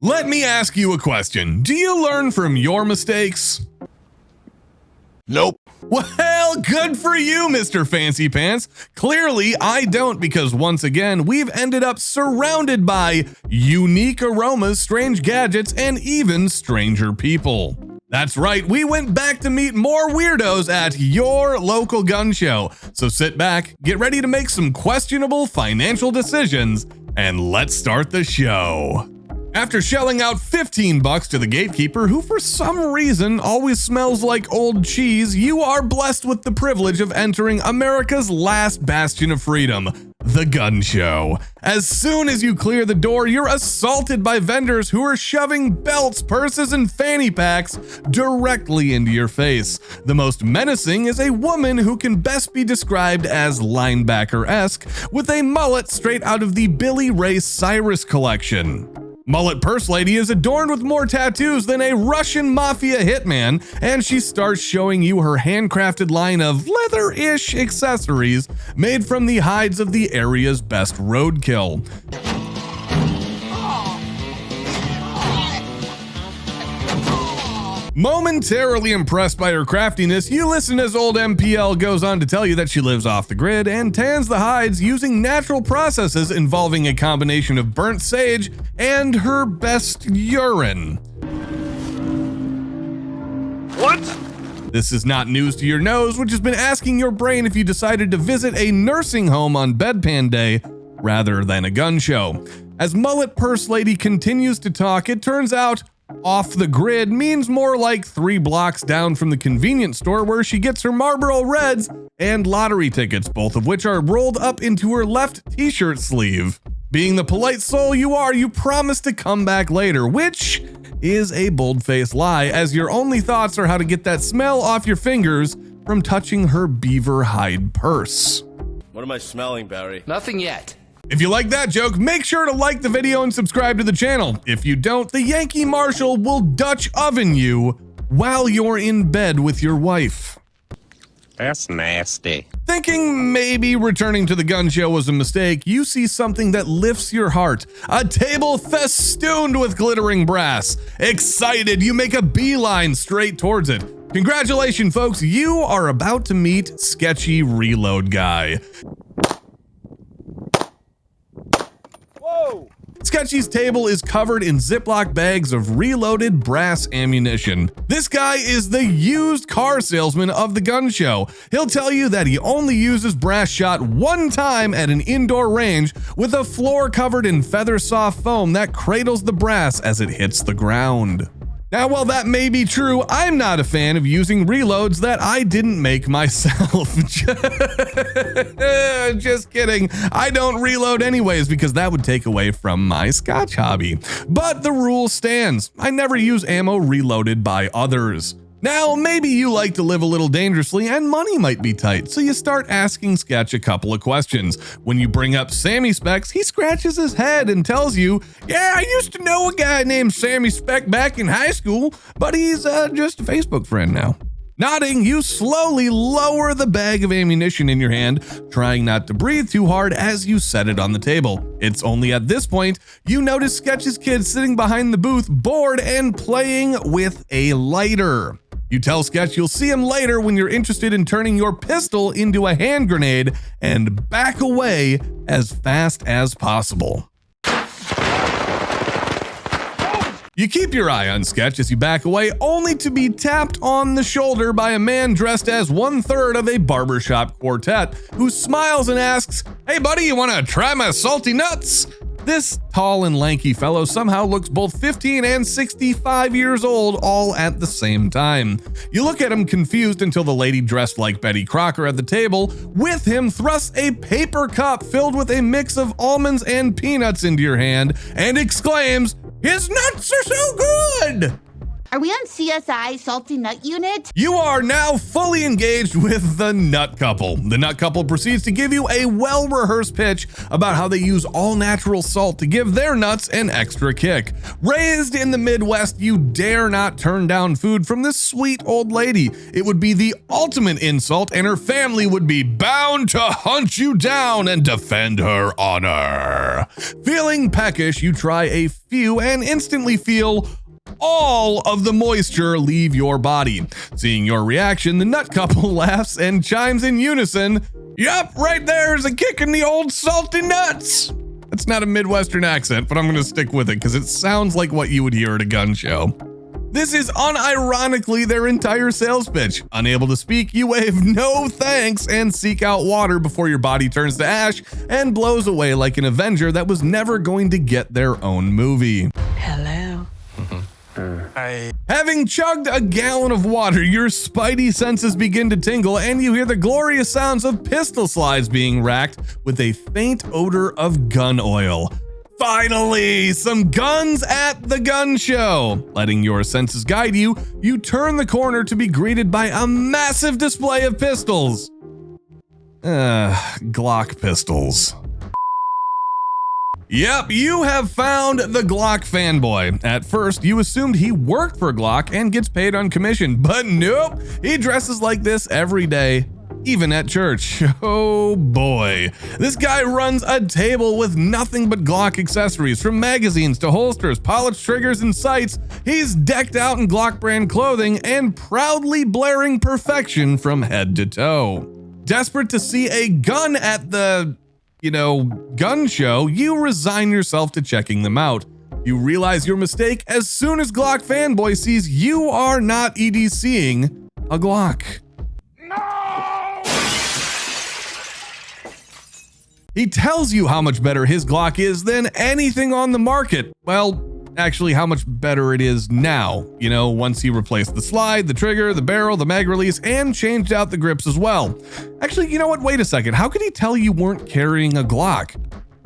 Let me ask you a question. Do you learn from your mistakes? Nope. Well, good for you, Mr. Fancy Pants. Clearly, I don't, because once again, we've ended up surrounded by unique aromas, strange gadgets, and even stranger people. That's right, we went back to meet more weirdos at your local gun show. So sit back, get ready to make some questionable financial decisions, and let's start the show. After shelling out $15 to the gatekeeper, who for some reason always smells like old cheese, you are blessed with the privilege of entering America's last bastion of freedom, the gun show. As soon as you clear the door, you're assaulted by vendors who are shoving belts, purses, and fanny packs directly into your face. The most menacing is a woman who can best be described as linebacker-esque, with a mullet straight out of the Billy Ray Cyrus collection. Mullet Purse Lady is adorned with more tattoos than a Russian mafia hitman, and she starts showing you her handcrafted line of leather-ish accessories made from the hides of the area's best roadkill. Momentarily impressed by her craftiness, you listen as old MPL goes on to tell you that she lives off the grid and tans the hides using natural processes involving a combination of burnt sage and her best urine. What? This is not news to your nose, which has been asking your brain if you decided to visit a nursing home on bedpan day rather than a gun show. As Mullet Purse Lady continues to talk, it turns out off the grid means more like 3 blocks down from the convenience store where she gets her Marlboro Reds and lottery tickets, both of which are rolled up into her left t-shirt sleeve. Being the polite soul you are, you promise to come back later, which is a bold-faced lie, as your only thoughts are how to get that smell off your fingers from touching her beaver hide purse. What am I smelling, Barry? Nothing yet. If you like that joke, make sure to like the video and subscribe to the channel. If you don't, the Yankee Marshal will Dutch oven you while you're in bed with your wife. That's nasty. Thinking maybe returning to the gun show was a mistake, you see something that lifts your heart. A table festooned with glittering brass. Excited, you make a beeline straight towards it. Congratulations, folks, you are about to meet Sketchy Reload Guy. Sketchy's table is covered in Ziploc bags of reloaded brass ammunition. This guy is the used car salesman of the gun show. He'll tell you that he only uses brass shot one time at an indoor range with a floor covered in feather soft foam that cradles the brass as it hits the ground. Now, while that may be true, I'm not a fan of using reloads that I didn't make myself. Just kidding. I don't reload anyways because that would take away from my Scotch hobby. But the rule stands. I never use ammo reloaded by others. Now, maybe you like to live a little dangerously and money might be tight, so you start asking Sketch a couple of questions. When you bring up Sammy Specs, he scratches his head and tells you, yeah, I used to know a guy named Sammy Spec back in high school, but he's just a Facebook friend now. Nodding, you slowly lower the bag of ammunition in your hand, trying not to breathe too hard as you set it on the table. It's only at this point you notice Sketch's kid sitting behind the booth, bored and playing with a lighter. You tell Sketch you'll see him later when you're interested in turning your pistol into a hand grenade and back away as fast as possible. You keep your eye on Sketch as you back away, only to be tapped on the shoulder by a man dressed as 1/3 of a barbershop quartet, who smiles and asks, "Hey buddy, you wanna try my salty nuts?" This tall and lanky fellow somehow looks both 15 and 65 years old all at the same time. You look at him confused until the lady dressed like Betty Crocker at the table with him thrusts a paper cup filled with a mix of almonds and peanuts into your hand and exclaims, "His nuts are so good!" Are we on CSI Salty Nut Unit? You are now fully engaged with the Nut Couple. The Nut Couple proceeds to give you a well-rehearsed pitch about how they use all-natural salt to give their nuts an extra kick. Raised in the Midwest, you dare not turn down food from this sweet old lady. It would be the ultimate insult, and her family would be bound to hunt you down and defend her honor. Feeling peckish, you try a few and instantly feel all of the moisture leave your body. Seeing your reaction, the Nut Couple laughs and chimes in unison, "Yup, right there's a kick in the old salty nuts." That's not a Midwestern accent, but I'm gonna stick with it because it sounds like what you would hear at a gun show. This is unironically their entire sales pitch. Unable to speak, you wave no thanks and seek out water before your body turns to ash and blows away like an Avenger that was never going to get their own movie. Hello. Having chugged a gallon of water, your spidey senses begin to tingle and you hear the glorious sounds of pistol slides being racked with a faint odor of gun oil. Finally, some guns at the gun show. Letting your senses guide you, you turn the corner to be greeted by a massive display of pistols. Glock pistols. Yep, you have found the Glock Fanboy. At first, you assumed he worked for Glock and gets paid on commission, but nope, he dresses like this every day, even at church. Oh boy. This guy runs a table with nothing but Glock accessories, from magazines to holsters, polished triggers, and sights. He's decked out in Glock brand clothing and proudly blaring perfection from head to toe. Desperate to see a gun at the gun show, you resign yourself to checking them out. You realize your mistake as soon as Glock Fanboy sees you are not EDCing a Glock. No! He tells you how much better his Glock is than anything on the market. Well, actually how much better it is now, once he replaced the slide, the trigger, the barrel, the mag release, and changed out the grips as well. Actually, you know what? Wait a second. How could he tell you weren't carrying a Glock?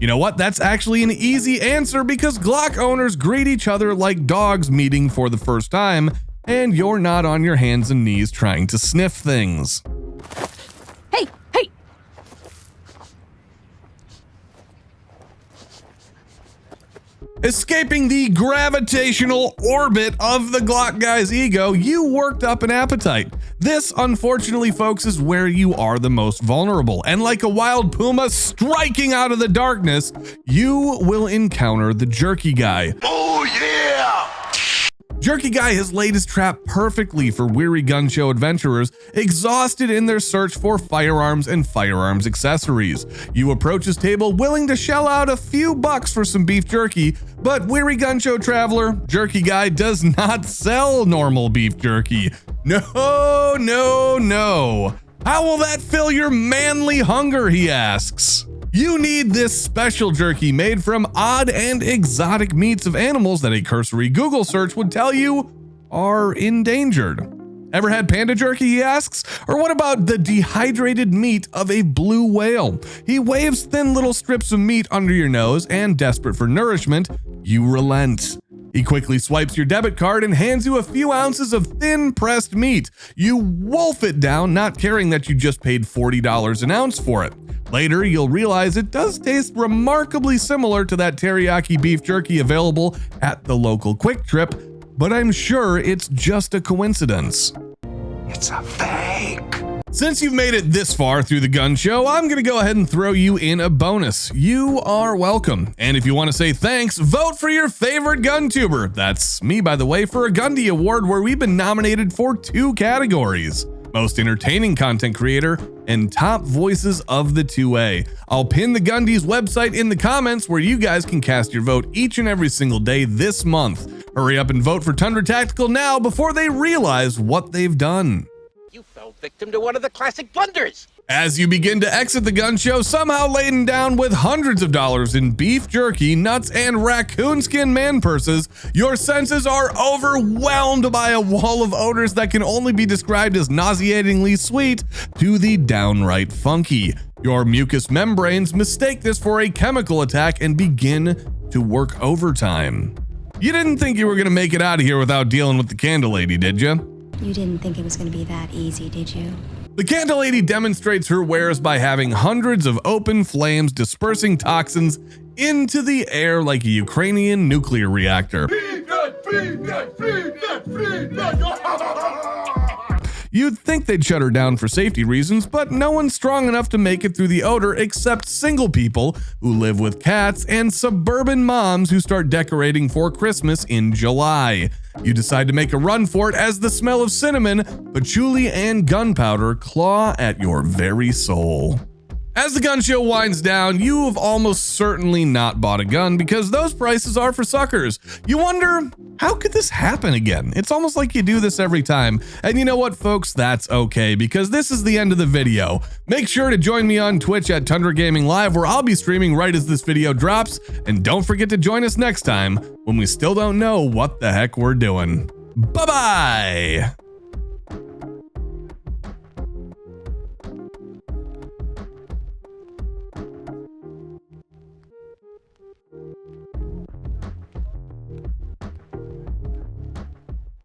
You know what? That's actually an easy answer because Glock owners greet each other like dogs meeting for the first time, and you're not on your hands and knees trying to sniff things. Hey! Escaping the gravitational orbit of the Glock guy's ego, you worked up an appetite. This, unfortunately, folks, is where you are the most vulnerable. And like a wild puma striking out of the darkness, you will encounter the Jerky Guy. Oh yeah! Jerky Guy has laid his trap perfectly for weary gun show adventurers, exhausted in their search for firearms and firearms accessories. You approach his table willing to shell out a few bucks for some beef jerky, but weary gun show traveler, Jerky Guy does not sell normal beef jerky. No, no, no. How will that fill your manly hunger, he asks. You need this special jerky made from odd and exotic meats of animals that a cursory Google search would tell you are endangered. Ever had panda jerky, he asks? Or what about the dehydrated meat of a blue whale? He waves thin little strips of meat under your nose and, desperate for nourishment, you relent. He quickly swipes your debit card and hands you a few ounces of thin pressed meat. You wolf it down, not caring that you just paid $40 an ounce for it. Later, you'll realize it does taste remarkably similar to that teriyaki beef jerky available at the local Quick Trip, but I'm sure it's just a coincidence. It's a fake. Since you've made it this far through the gun show, I'm gonna go ahead and throw you in a bonus. You are welcome. And if you want to say thanks, vote for your favorite gun tuber. That's me, by the way, for a Gundy Award where we've been nominated for 2 categories. Most entertaining content creator and top voices of the 2A. I'll pin the Gundy's website in the comments where you guys can cast your vote each and every single day this month. Hurry up and vote for Tundra Tactical now before they realize what they've done. You fell victim to one of the classic blunders. As you begin to exit the gun show, somehow laden down with hundreds of dollars in beef jerky, nuts, and raccoon skin man purses, your senses are overwhelmed by a wall of odors that can only be described as nauseatingly sweet to the downright funky. Your mucous membranes mistake this for a chemical attack and begin to work overtime. You didn't think you were gonna make it out of here without dealing with the Candle Lady, did you? You didn't think it was going to be that easy, did you? The Candle Lady demonstrates her wares by having hundreds of open flames dispersing toxins into the air like a Ukrainian nuclear reactor. You'd think they'd shut her down for safety reasons, but no one's strong enough to make it through the odor except single people who live with cats and suburban moms who start decorating for Christmas in July. You decide to make a run for it as the smell of cinnamon, patchouli, and gunpowder claw at your very soul. As the gun show winds down, you have almost certainly not bought a gun because those prices are for suckers. You wonder, how could this happen again? It's almost like you do this every time. And you know what, folks? That's okay, because this is the end of the video. Make sure to join me on Twitch at Tundra Gaming Live, where I'll be streaming right as this video drops. And don't forget to join us next time when we still don't know what the heck we're doing. Bye-bye!